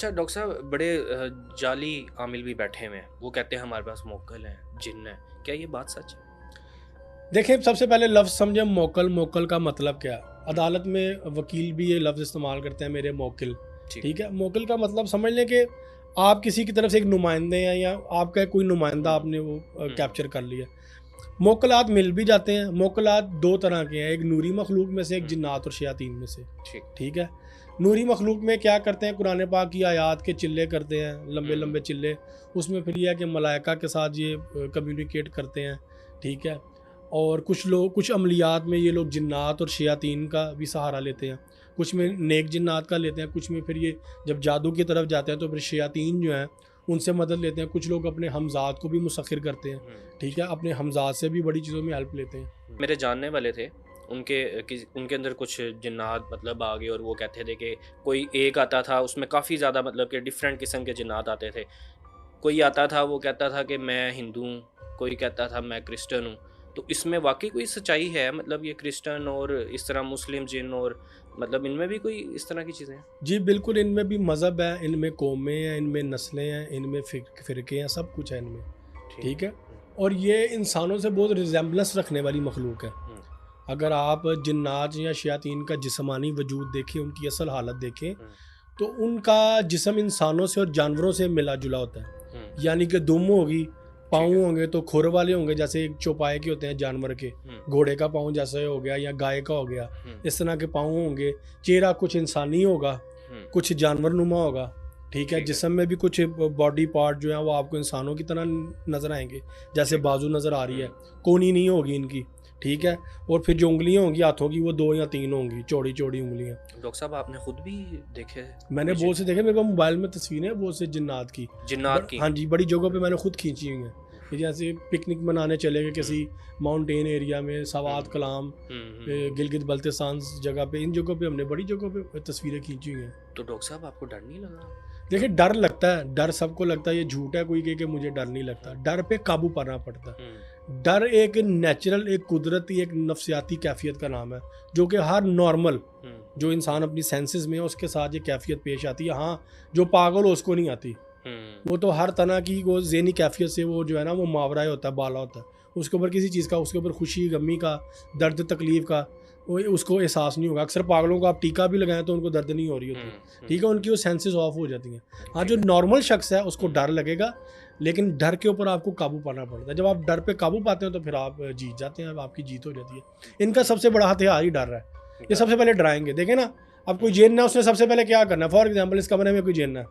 अच्छा डॉक्टर साहब, बड़े जाली आमिल भी बैठे हुए हैं, वो कहते हैं हमारे पास मोक्कल हैं, जिन्न है। क्या ये बात सच है? देखिए, सबसे पहले लफ्ज़ समझें मोक्कल। मोक्कल का मतलब क्या है? हुँ, अदालत में वकील भी ये लफ्ज़ इस्तेमाल करते हैं, मेरे मोक्किल। ठीक। ठीक है? मोक्किल का मतलब समझ लें कि आप किसी की तरफ से एक नुमाइंदे हैं, या आपका कोई नुमाइंदा हुँ, आपने वो हुँ, कैप्चर कर लिया। मोक्कलात मिल भी जाते हैं। मोक्कलात 2 तरह के हैं, एक नूरी मखलूक में से, एक हुँ, जिन्नात और शयातीन में से। ठीक। ठीक है? नूरी मखलूक में क्या करते हैं, कुरान पाक की आयत के चिल्ले करते हैं, हुँ, लंबे-लंबे चिल्ले। उसमें फिर ये है कि मलाइका के साथ ये कम्युनिकेट करते हैं। ठीक है? और कुछ लोग, कुछ अमलियात में ये लोग जिन्नात और शयातीन का भी सहारा लेते हैं। कुछ में ठीक। नेक जिन्नात का लेते हैं, कुछ में फिर ये जब जादू की तरफ जाते हैं तो फिर शयातीन जो हैं उनसे मदद लेते हैं। कुछ लोग अपने हमज़ात को भी मुसख्खिर करते हैं। हुँ, ठीक है? ठीक। अपने हमज़ात से भी बड़ी चीज़ों में हेल्प लेते हैं। मेरे जानने वाले थे, उनके अंदर कुछ जिन्नात मतलब आ गए और वो कहते थे कि कोई एक आता था, उसमें काफ़ी ज़्यादा मतलब कि डिफरेंट किस्म के जिन्नात आते थे। कोई आता था वो कहता था कि मैं हिंदू हूँ, कोई कहता था मैं क्रिश्चियन हूँ। तो इसमें वाक़ई कोई सच्चाई है? मतलब ये क्रिश्चियन और इस तरह मुस्लिम जिन्न और मतलब इनमें भी कोई इस तरह की चीज़ें हैं? जी, बिल्कुल, इनमें भी मज़हब है, इनमें कौमें हैं, इनमें नस्लें हैं, इनमें फ़िरके हैं, सब कुछ है इनमें। ठीक। ठीक है? हुँ, और ये इंसानों से बहुत रिज़ेम्बलेंस रखने वाली मखलूक है। हुँ, अगर आप जिन्नात या शयातीन का जिस्मानी वजूद देखें, उनकी असल हालत देखें, हुँ, तो उनका जिस्म इंसानों से और जानवरों से मिला-जुला होता है। हुँ, यानी कि दुम होगी, ठीक पाँव है। होंगे तो खुर वाले होंगे, जैसे एक चौपाए के होते हैं जानवर के। हुँ, घोड़े का पाँव जैसे हो गया, या गाय का हो गया, हुँ, इस तरह के पाँव होंगे। चेहरा कुछ इंसानी होगा, हुँ, कुछ जानवरनुमा होगा। ठीक है? ठीक है। जिस्म में भी कुछ बॉडी पार्ट जो हैं वो आपको इंसानों की तरह नज़र आएँगे। जैसे ठीक। बाजू नज़र आ रही है, हुँ, कोनी नहीं होगी इनकी। ठीक है? और फिर जो उँगलियाँ होंगी हाथों की, वो 2 या 3 होंगी, चौड़ी-चौड़ी उँगलियाँ। डॉक्टर साहब आपने खुद भी देखे मैंने कोई बहुत जिन्न? से देखे, मेरे पास मोबाइल में तस्वीरें हैं बहुत से जिन्नात की। जिन्नात की? हाँ जी, बड़ी जगहों पे मैंने खुद खींची हुई हैं। कि जैसे पिकनिक मनाने चले गए हुँ, किसी माउंटेन एरिया में, हुँ, सवात कलाम, हुँ, हुँ। गिलगित बल्तिस्तान जगह पे, इन जगहों पे हमने बड़ी जगहों पे तस्वीरें खींची हुई हैं। तो डॉक्टर साहब आपको डर नहीं लगा? देखिए, जब डर लगता है, डर सबको लगता है, ये झूठ है कोई कहे कि मुझे डर नहीं लगता। हुँ, डर पे काबू पाना पड़ता हुँ, है। डर एक नेचुरल, एक कुदरती, एक नफ्सियाती कैफ़ियत का नाम है, जो कि हर नॉर्मल हुँ, जो इंसान अपनी सेंसेस में है उसके साथ ये कैफ़ियत पेश आती है। हाँ, जो पागल हो उसको नहीं आती। हुँ, वो तो हर तरह की वो ज़हनी कैफ़ियत से वो जो है ना वो मावरा ही होता है, बाला होता है। उसके ऊपर किसी चीज़ का, उसके ऊपर खुशी, गमी का, दर्द, तकलीफ़ का वो उसको एहसास नहीं होगा। अक्सर पागलों को आप टीका भी लगाएँ तो उनको दर्द नहीं हो रही हुँ, होती। हुँ, ठीक है? उनकी वो सेंसेस ऑफ हो जाती हैं। हाँ, ठीक जो है। नॉर्मल शख़्स है उसको हुँ, डर लगेगा, लेकिन डर के ऊपर आपको काबू पाना पड़ता है। जब आप डर पे काबू पाते हैं तो फिर आप जीत जाते हैं, अब आपकी जीत हो जाती है। इनका सबसे बड़ा हथियार ही डर है। ये डर। सबसे पहले डराएँगे। देखें ना, अब कोई हुँ, जिन्न है, उसने सबसे पहले क्या करना है? फॉर एग्ज़ाम्पल, इस कमरे में कोई जिन्न है।